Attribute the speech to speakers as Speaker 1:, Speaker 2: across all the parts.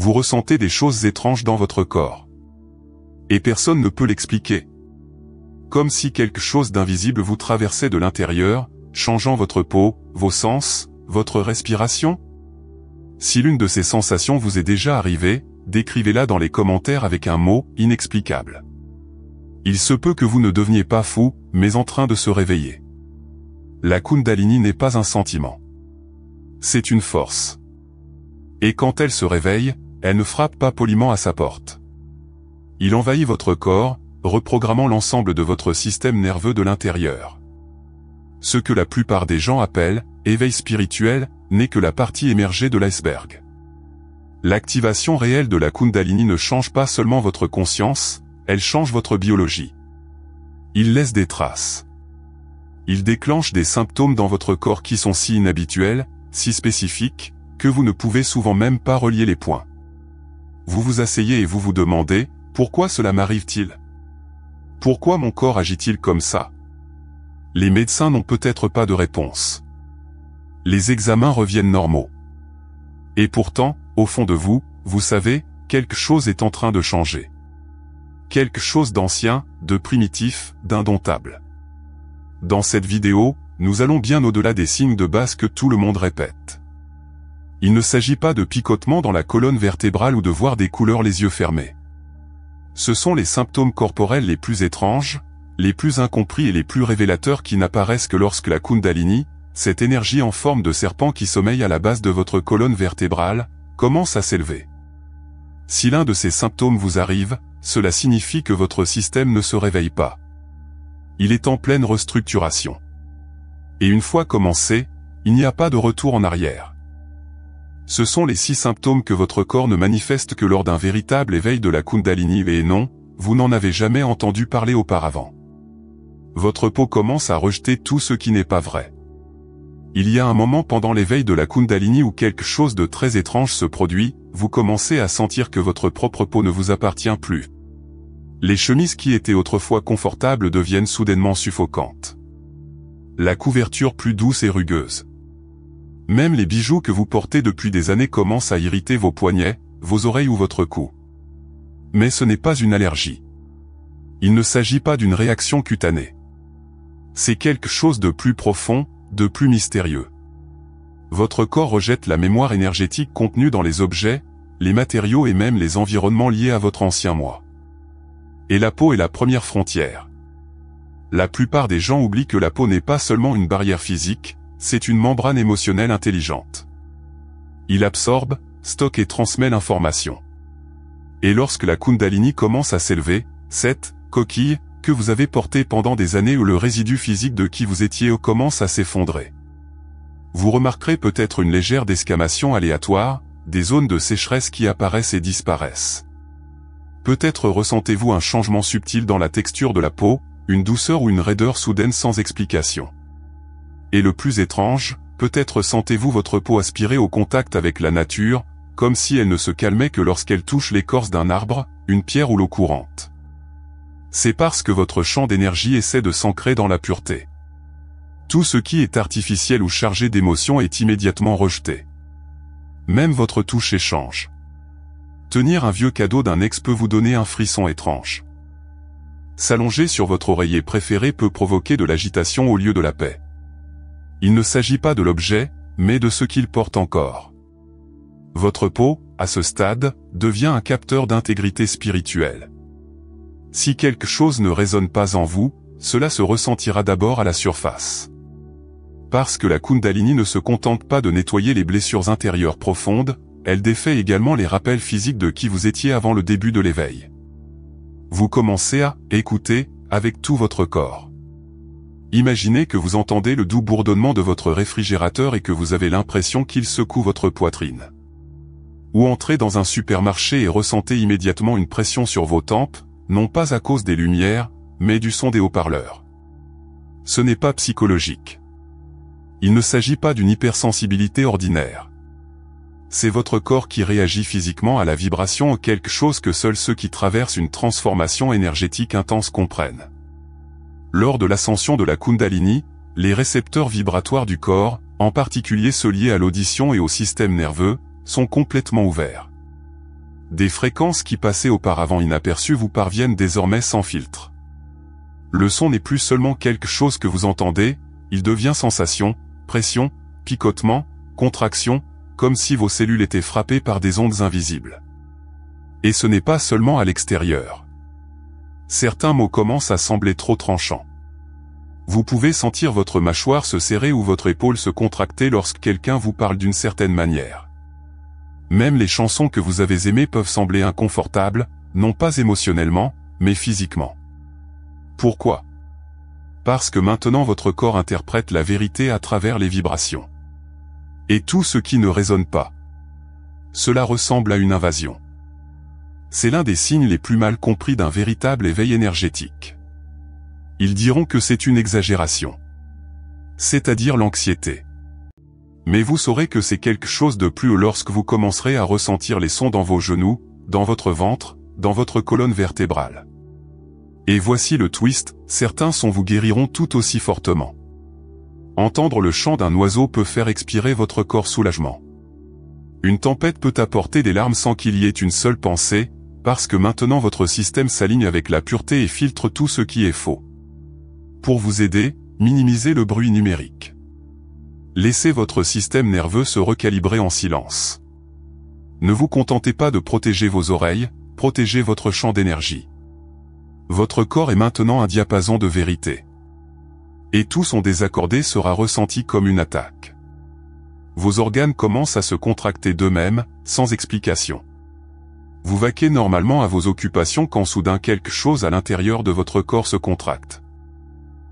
Speaker 1: Vous ressentez des choses étranges dans votre corps. Et personne ne peut l'expliquer. Comme si quelque chose d'invisible vous traversait de l'intérieur, changeant votre peau, vos sens, votre respiration. Si l'une de ces sensations vous est déjà arrivée, décrivez-la dans les commentaires avec un mot inexplicable. Il se peut que vous ne deveniez pas fou, mais en train de se réveiller. La Kundalini n'est pas un sentiment. C'est une force. Et quand elle se réveille, elle ne frappe pas poliment à sa porte. Il envahit votre corps, reprogrammant l'ensemble de votre système nerveux de l'intérieur. Ce que la plupart des gens appellent « éveil spirituel » n'est que la partie émergée de l'iceberg. L'activation réelle de la Kundalini ne change pas seulement votre conscience, elle change votre biologie. Il laisse des traces. Il déclenche des symptômes dans votre corps qui sont si inhabituels, si spécifiques, que vous ne pouvez souvent même pas relier les points. Vous vous asseyez et vous vous demandez, pourquoi cela m'arrive-t-il? Pourquoi mon corps agit-il comme ça? Les médecins n'ont peut-être pas de réponse. Les examens reviennent normaux. Et pourtant, au fond de vous, vous savez, quelque chose est en train de changer. Quelque chose d'ancien, de primitif, d'indomptable. Dans cette vidéo, nous allons bien au-delà des signes de base que tout le monde répète. Il ne s'agit pas de picotement dans la colonne vertébrale ou de voir des couleurs les yeux fermés. Ce sont les symptômes corporels les plus étranges, les plus incompris et les plus révélateurs qui n'apparaissent que lorsque la Kundalini, cette énergie en forme de serpent qui sommeille à la base de votre colonne vertébrale, commence à s'élever. Si l'un de ces symptômes vous arrive, cela signifie que votre système ne se réveille pas. Il est en pleine restructuration. Et une fois commencé, il n'y a pas de retour en arrière. Ce sont les 6 symptômes que votre corps ne manifeste que lors d'un véritable éveil de la Kundalini et non, vous n'en avez jamais entendu parler auparavant. Votre peau commence à rejeter tout ce qui n'est pas vrai. Il y a un moment pendant l'éveil de la Kundalini où quelque chose de très étrange se produit, vous commencez à sentir que votre propre peau ne vous appartient plus. Les chemises qui étaient autrefois confortables deviennent soudainement suffocantes. La couverture plus douce et rugueuse. Même les bijoux que vous portez depuis des années commencent à irriter vos poignets, vos oreilles ou votre cou. Mais ce n'est pas une allergie. Il ne s'agit pas d'une réaction cutanée. C'est quelque chose de plus profond, de plus mystérieux. Votre corps rejette la mémoire énergétique contenue dans les objets, les matériaux et même les environnements liés à votre ancien moi. Et la peau est la première frontière. La plupart des gens oublient que la peau n'est pas seulement une barrière physique, c'est une membrane émotionnelle intelligente. Il absorbe, stocke et transmet l'information. Et lorsque la Kundalini commence à s'élever, cette coquille que vous avez portée pendant des années où le résidu physique de qui vous étiez commence à s'effondrer. Vous remarquerez peut-être une légère desquamation aléatoire, des zones de sécheresse qui apparaissent et disparaissent. Peut-être ressentez-vous un changement subtil dans la texture de la peau, une douceur ou une raideur soudaine sans explication. Et le plus étrange, peut-être sentez-vous votre peau aspirer au contact avec la nature, comme si elle ne se calmait que lorsqu'elle touche l'écorce d'un arbre, une pierre ou l'eau courante. C'est parce que votre champ d'énergie essaie de s'ancrer dans la pureté. Tout ce qui est artificiel ou chargé d'émotions est immédiatement rejeté. Même votre toucher change. Tenir un vieux cadeau d'un ex peut vous donner un frisson étrange. S'allonger sur votre oreiller préféré peut provoquer de l'agitation au lieu de la paix. Il ne s'agit pas de l'objet, mais de ce qu'il porte encore. Votre peau, à ce stade, devient un capteur d'intégrité spirituelle. Si quelque chose ne résonne pas en vous, cela se ressentira d'abord à la surface. Parce que la Kundalini ne se contente pas de nettoyer les blessures intérieures profondes, elle défait également les rappels physiques de qui vous étiez avant le début de l'éveil. Vous commencez à écouter avec tout votre corps. Imaginez que vous entendez le doux bourdonnement de votre réfrigérateur et que vous avez l'impression qu'il secoue votre poitrine. Ou entrez dans un supermarché et ressentez immédiatement une pression sur vos tempes, non pas à cause des lumières, mais du son des haut-parleurs. Ce n'est pas psychologique. Il ne s'agit pas d'une hypersensibilité ordinaire. C'est votre corps qui réagit physiquement à la vibration ou quelque chose que seuls ceux qui traversent une transformation énergétique intense comprennent. Lors de l'ascension de la Kundalini, les récepteurs vibratoires du corps, en particulier ceux liés à l'audition et au système nerveux, sont complètement ouverts. des fréquences qui passaient auparavant inaperçues vous parviennent désormais sans filtre. Le son n'est plus seulement quelque chose que vous entendez, il devient sensation, pression, picotement, contraction, comme si vos cellules étaient frappées par des ondes invisibles. Et ce n'est pas seulement à l'extérieur. Certains mots commencent à sembler trop tranchants. Vous pouvez sentir votre mâchoire se serrer ou votre épaule se contracter lorsque quelqu'un vous parle d'une certaine manière. Même les chansons que vous avez aimées peuvent sembler inconfortables, non pas émotionnellement, mais physiquement. Pourquoi? Parce que maintenant votre corps interprète la vérité à travers les vibrations. Et tout ce qui ne résonne pas. Cela ressemble à une invasion. C'est l'un des signes les plus mal compris d'un véritable éveil énergétique. Ils diront que c'est une exagération. C'est-à-dire l'anxiété. Mais vous saurez que c'est quelque chose de plus lorsque vous commencerez à ressentir les sons dans vos genoux, dans votre ventre, dans votre colonne vertébrale. Et voici le twist, certains sons vous guériront tout aussi fortement. Entendre le chant d'un oiseau peut faire expirer votre corps soulagement. Une tempête peut apporter des larmes sans qu'il y ait une seule pensée, parce que maintenant votre système s'aligne avec la pureté et filtre tout ce qui est faux. Pour vous aider, minimisez le bruit numérique. Laissez votre système nerveux se recalibrer en silence. Ne vous contentez pas de protéger vos oreilles, protégez votre champ d'énergie. Votre corps est maintenant un diapason de vérité. Et tout son désaccordé sera ressenti comme une attaque. Vos organes commencent à se contracter d'eux-mêmes, sans explication. Vous vaquez normalement à vos occupations quand soudain quelque chose à l'intérieur de votre corps se contracte.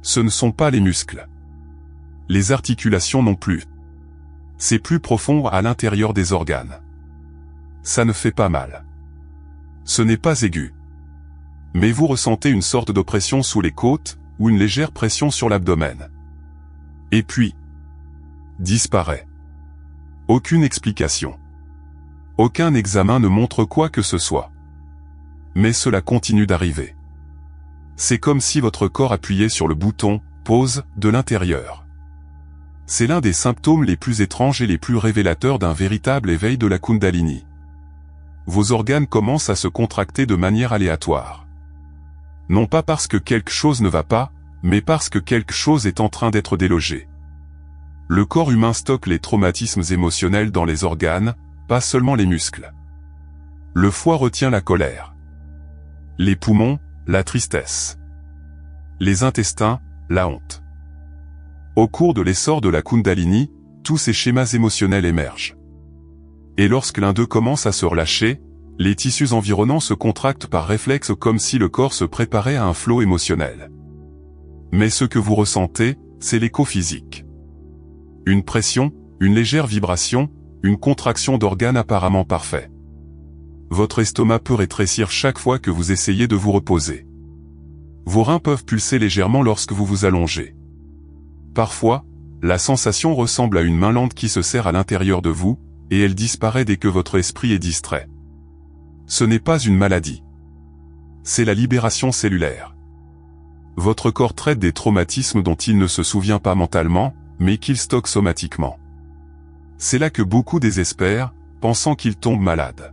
Speaker 1: Ce ne sont pas les muscles. Les articulations non plus. C'est plus profond à l'intérieur des organes. Ça ne fait pas mal. Ce n'est pas aigu. Mais vous ressentez une sorte d'oppression sous les côtes, ou une légère pression sur l'abdomen. Et puis, disparaît. Aucune explication. Aucun examen ne montre quoi que ce soit. Mais cela continue d'arriver. C'est comme si votre corps appuyait sur le bouton « pause » de l'intérieur. C'est l'un des symptômes les plus étranges et les plus révélateurs d'un véritable éveil de la Kundalini. Vos organes commencent à se contracter de manière aléatoire. Non pas parce que quelque chose ne va pas, mais parce que quelque chose est en train d'être délogé. Le corps humain stocke les traumatismes émotionnels dans les organes, pas seulement les muscles. Le foie retient la colère. Les poumons, la tristesse. Les intestins, la honte. Au cours de l'essor de la Kundalini, tous ces schémas émotionnels émergent. Et lorsque l'un d'eux commence à se relâcher, les tissus environnants se contractent par réflexe comme si le corps se préparait à un flot émotionnel. Mais ce que vous ressentez, c'est l'écho physique. Une pression, une légère vibration, une contraction d'organes apparemment parfait. Votre estomac peut rétrécir chaque fois que vous essayez de vous reposer. Vos reins peuvent pulser légèrement lorsque vous vous allongez. Parfois, la sensation ressemble à une main lente qui se serre à l'intérieur de vous, et elle disparaît dès que votre esprit est distrait. Ce n'est pas une maladie. C'est la libération cellulaire. Votre corps traite des traumatismes dont il ne se souvient pas mentalement, mais qu'il stocke somatiquement. C'est là que beaucoup désespèrent, pensant qu'ils tombent malades.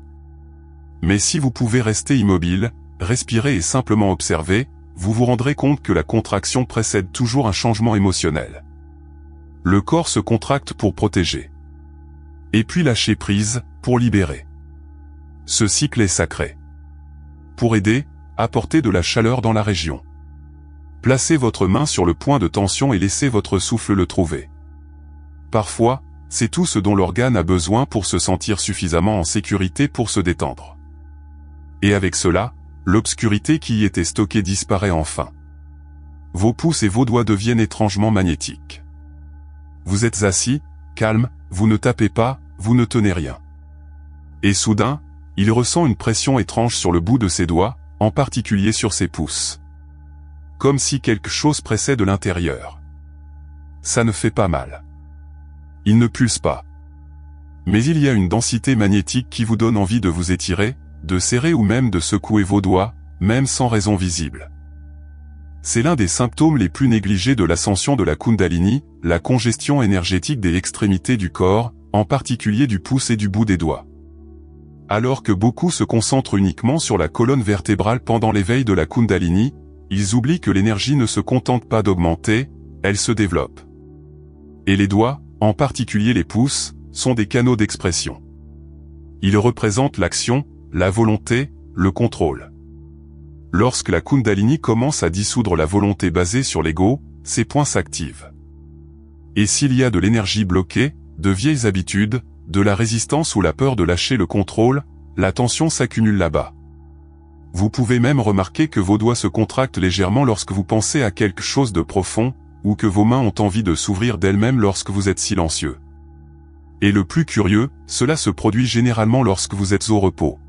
Speaker 1: Mais si vous pouvez rester immobile, respirer et simplement observer, vous vous rendrez compte que la contraction précède toujours un changement émotionnel. Le corps se contracte pour protéger. Et puis lâcher prise, pour libérer. Ce cycle est sacré. Pour aider, apportez de la chaleur dans la région. Placez votre main sur le point de tension et laissez votre souffle le trouver. Parfois, c'est tout ce dont l'organe a besoin pour se sentir suffisamment en sécurité pour se détendre. Et avec cela, l'obscurité qui y était stockée disparaît enfin. Vos pouces et vos doigts deviennent étrangement magnétiques. Vous êtes assis, calme, vous ne tapez pas, vous ne tenez rien. Et soudain, il ressent une pression étrange sur le bout de ses doigts, en particulier sur ses pouces. Comme si quelque chose pressait de l'intérieur. Ça ne fait pas mal. Il ne pulse pas. Mais il y a une densité magnétique qui vous donne envie de vous étirer, de serrer ou même de secouer vos doigts, même sans raison visible. C'est l'un des symptômes les plus négligés de l'ascension de la Kundalini, la congestion énergétique des extrémités du corps, en particulier du pouce et du bout des doigts. Alors que beaucoup se concentrent uniquement sur la colonne vertébrale pendant l'éveil de la Kundalini, ils oublient que l'énergie ne se contente pas d'augmenter, elle se développe. Et les doigts, en particulier les pouces, sont des canaux d'expression. Ils représentent l'action, la volonté, le contrôle. Lorsque la Kundalini commence à dissoudre la volonté basée sur l'ego, ces points s'activent. Et s'il y a de l'énergie bloquée, de vieilles habitudes, de la résistance ou la peur de lâcher le contrôle, la tension s'accumule là-bas. Vous pouvez même remarquer que vos doigts se contractent légèrement lorsque vous pensez à quelque chose de profond, ou que vos mains ont envie de s'ouvrir d'elles-mêmes lorsque vous êtes silencieux. Et le plus curieux, cela se produit généralement lorsque vous êtes au repos.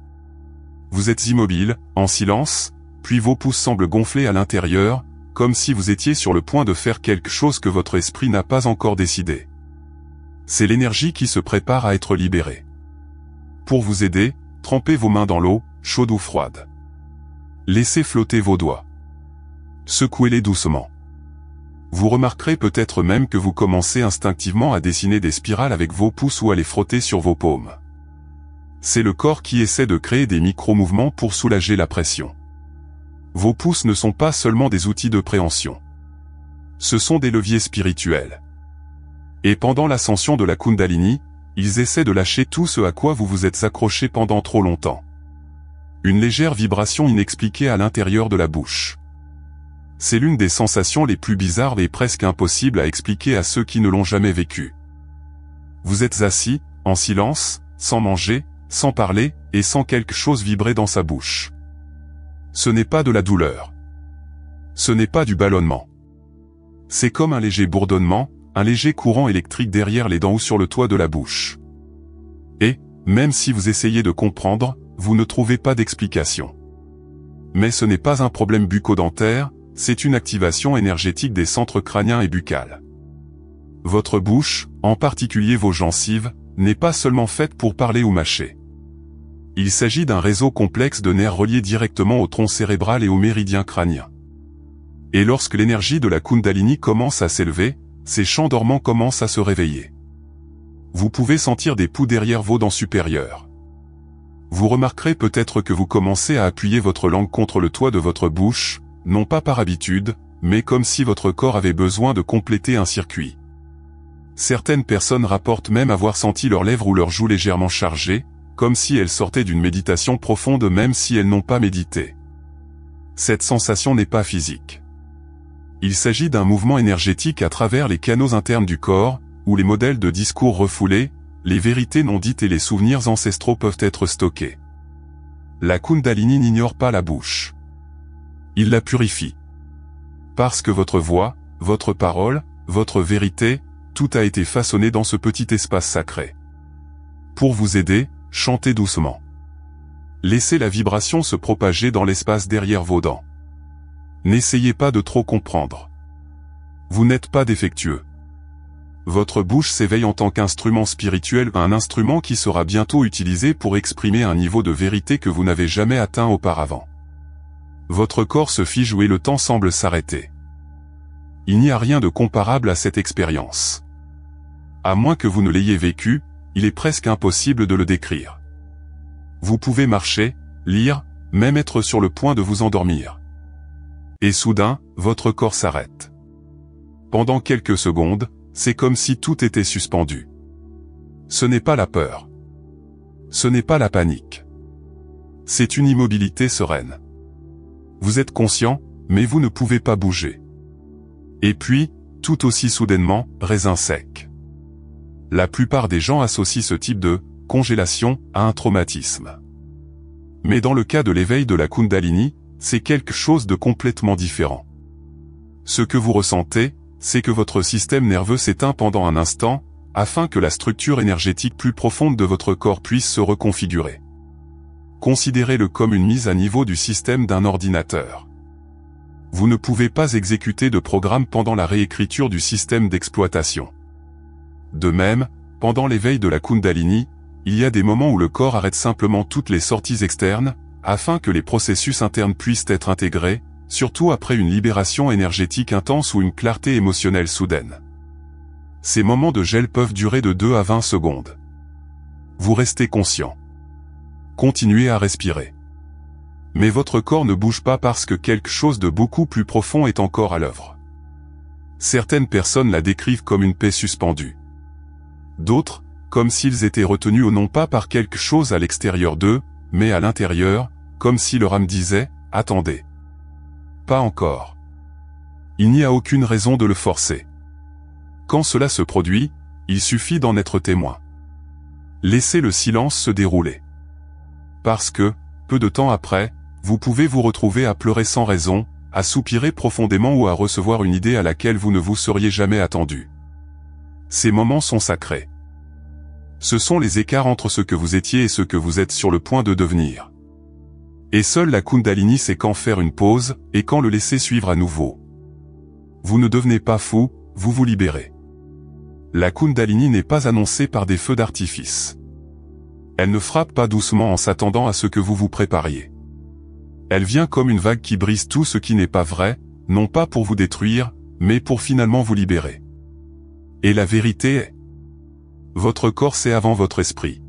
Speaker 1: Vous êtes immobile, en silence, puis vos pouces semblent gonfler à l'intérieur, comme si vous étiez sur le point de faire quelque chose que votre esprit n'a pas encore décidé. C'est l'énergie qui se prépare à être libérée. Pour vous aider, trempez vos mains dans l'eau, chaude ou froide. Laissez flotter vos doigts. Secouez-les doucement. Vous remarquerez peut-être même que vous commencez instinctivement à dessiner des spirales avec vos pouces ou à les frotter sur vos paumes. C'est le corps qui essaie de créer des micro-mouvements pour soulager la pression. Vos pouces ne sont pas seulement des outils de préhension. Ce sont des leviers spirituels. Et pendant l'ascension de la Kundalini, ils essaient de lâcher tout ce à quoi vous vous êtes accroché pendant trop longtemps. Une légère vibration inexpliquée à l'intérieur de la bouche. C'est l'une des sensations les plus bizarres et presque impossibles à expliquer à ceux qui ne l'ont jamais vécu. Vous êtes assis, en silence, sans manger, sans parler, et sans quelque chose vibrer dans sa bouche. Ce n'est pas de la douleur. Ce n'est pas du ballonnement. C'est comme un léger bourdonnement, un léger courant électrique derrière les dents ou sur le toit de la bouche. Et, même si vous essayez de comprendre, vous ne trouvez pas d'explication. Mais ce n'est pas un problème bucco-dentaire, c'est une activation énergétique des centres crâniens et buccales. Votre bouche, en particulier vos gencives, n'est pas seulement faite pour parler ou mâcher. Il s'agit d'un réseau complexe de nerfs reliés directement au tronc cérébral et au méridien crânien. Et lorsque l'énergie de la Kundalini commence à s'élever, ces champs dormants commencent à se réveiller. Vous pouvez sentir des poux derrière vos dents supérieures. Vous remarquerez peut-être que vous commencez à appuyer votre langue contre le toit de votre bouche, non pas par habitude, mais comme si votre corps avait besoin de compléter un circuit. Certaines personnes rapportent même avoir senti leurs lèvres ou leurs joues légèrement chargées, comme si elles sortaient d'une méditation profonde même si elles n'ont pas médité. Cette sensation n'est pas physique. Il s'agit d'un mouvement énergétique à travers les canaux internes du corps, où les modèles de discours refoulés, les vérités non dites et les souvenirs ancestraux peuvent être stockés. La Kundalini n'ignore pas la bouche. Il la purifie. Parce que votre voix, votre parole, votre vérité, tout a été façonné dans ce petit espace sacré. Pour vous aider, chantez doucement. Laissez la vibration se propager dans l'espace derrière vos dents. N'essayez pas de trop comprendre. Vous n'êtes pas défectueux. Votre bouche s'éveille en tant qu'instrument spirituel, un instrument qui sera bientôt utilisé pour exprimer un niveau de vérité que vous n'avez jamais atteint auparavant. Votre corps se fige et le temps semble s'arrêter. Il n'y a rien de comparable à cette expérience. À moins que vous ne l'ayez vécu, il est presque impossible de le décrire. Vous pouvez marcher, lire, même être sur le point de vous endormir. Et soudain, votre corps s'arrête. Pendant quelques secondes, c'est comme si tout était suspendu. Ce n'est pas la peur. Ce n'est pas la panique. C'est une immobilité sereine. Vous êtes conscient, mais vous ne pouvez pas bouger. Et puis, tout aussi soudainement, raisin sec. La plupart des gens associent ce type de congélation à un traumatisme. Mais dans le cas de l'éveil de la Kundalini, c'est quelque chose de complètement différent. Ce que vous ressentez, c'est que votre système nerveux s'éteint pendant un instant, afin que la structure énergétique plus profonde de votre corps puisse se reconfigurer. Considérez-le comme une mise à niveau du système d'un ordinateur. Vous ne pouvez pas exécuter de programme pendant la réécriture du système d'exploitation. De même, pendant l'éveil de la Kundalini, il y a des moments où le corps arrête simplement toutes les sorties externes, afin que les processus internes puissent être intégrés, surtout après une libération énergétique intense ou une clarté émotionnelle soudaine. Ces moments de gel peuvent durer de 2 à 20 secondes. Vous restez conscient. continuez à respirer. Mais votre corps ne bouge pas parce que quelque chose de beaucoup plus profond est encore à l'œuvre. Certaines personnes la décrivent comme une paix suspendue. D'autres, comme s'ils étaient retenus non pas par quelque chose à l'extérieur d'eux, mais à l'intérieur, comme si leur âme disait « Attendez. Pas encore. » Il n'y a aucune raison de le forcer. Quand cela se produit, il suffit d'en être témoin. Laissez le silence se dérouler. Parce que, peu de temps après, vous pouvez vous retrouver à pleurer sans raison, à soupirer profondément ou à recevoir une idée à laquelle vous ne vous seriez jamais attendu. Ces moments sont sacrés. Ce sont les écarts entre ce que vous étiez et ce que vous êtes sur le point de devenir. Et seule la Kundalini sait quand faire une pause, et quand le laisser suivre à nouveau. Vous ne devenez pas fou, vous vous libérez. La Kundalini n'est pas annoncée par des feux d'artifice. Elle ne frappe pas doucement en s'attendant à ce que vous vous prépariez. Elle vient comme une vague qui brise tout ce qui n'est pas vrai, non pas pour vous détruire, mais pour finalement vous libérer. Et la vérité est: votre corps c'est avant votre esprit.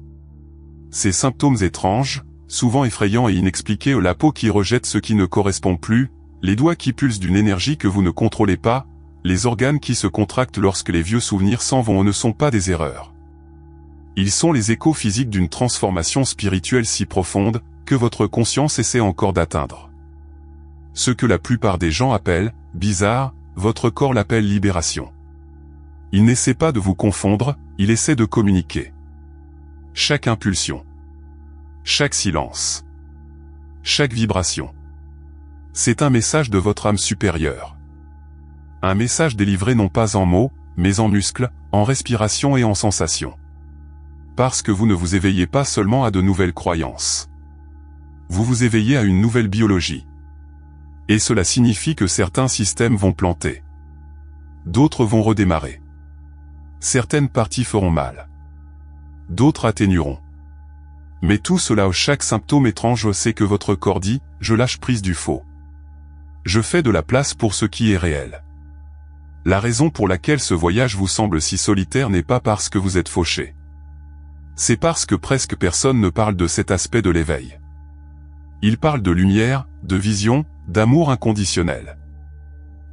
Speaker 1: Ces symptômes étranges, souvent effrayants et inexpliqués, la peau qui rejette ce qui ne correspond plus, les doigts qui pulsent d'une énergie que vous ne contrôlez pas, les organes qui se contractent lorsque les vieux souvenirs s'en vont ne sont pas des erreurs. Ils sont les échos physiques d'une transformation spirituelle si profonde, que votre conscience essaie encore d'atteindre. Ce que la plupart des gens appellent « bizarre », votre corps l'appelle « libération ». Il n'essaie pas de vous confondre, il essaie de communiquer. Chaque impulsion, chaque silence, chaque vibration, c'est un message de votre âme supérieure. Un message délivré non pas en mots, mais en muscles, en respiration et en sensations. Parce que vous ne vous éveillez pas seulement à de nouvelles croyances. Vous vous éveillez à une nouvelle biologie. Et cela signifie que certains systèmes vont planter. D'autres vont redémarrer. Certaines parties feront mal. D'autres atténueront. Mais tout cela, chaque symptôme étrange, c'est que votre corps dit « je lâche prise du faux. Je fais de la place pour ce qui est réel ». La raison pour laquelle ce voyage vous semble si solitaire n'est pas parce que vous êtes fauché. C'est parce que presque personne ne parle de cet aspect de l'éveil. Il parle de lumière, de vision, d'amour inconditionnel.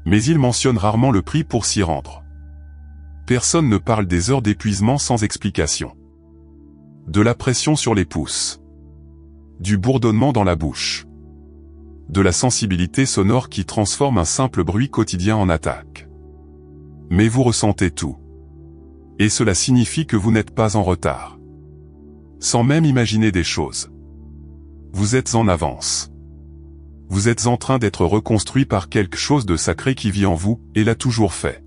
Speaker 1: Mais il mentionne rarement le prix pour s'y rendre. Personne ne parle des heures d'épuisement sans explication. De la pression sur les pouces. Du bourdonnement dans la bouche. De la sensibilité sonore qui transforme un simple bruit quotidien en attaque. Mais vous ressentez tout. Et cela signifie que vous n'êtes pas en retard. Sans même imaginer des choses. Vous êtes en avance. Vous êtes en train d'être reconstruit par quelque chose de sacré qui vit en vous, et l'a toujours fait.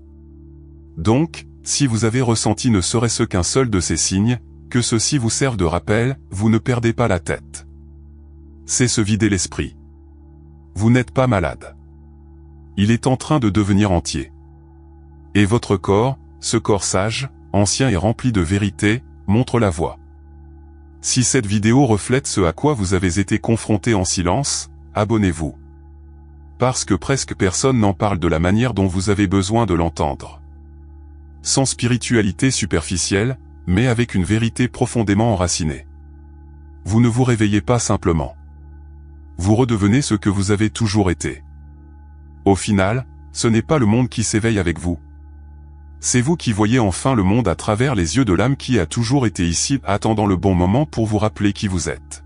Speaker 1: Donc, si vous avez ressenti ne serait-ce qu'un seul de ces signes, que ceux-ci vous servent de rappel, vous ne perdez pas la tête. C'est se vider l'esprit. Vous n'êtes pas malade. Il est en train de devenir entier. Et votre corps, ce corps sage, ancien et rempli de vérité, montre la voie. Si cette vidéo reflète ce à quoi vous avez été confronté en silence, abonnez-vous. Parce que presque personne n'en parle de la manière dont vous avez besoin de l'entendre. Sans spiritualité superficielle, mais avec une vérité profondément enracinée. Vous ne vous réveillez pas simplement. Vous redevenez ce que vous avez toujours été. Au final, ce n'est pas le monde qui s'éveille avec vous. C'est vous qui voyez enfin le monde à travers les yeux de l'âme qui a toujours été ici, attendant le bon moment pour vous rappeler qui vous êtes.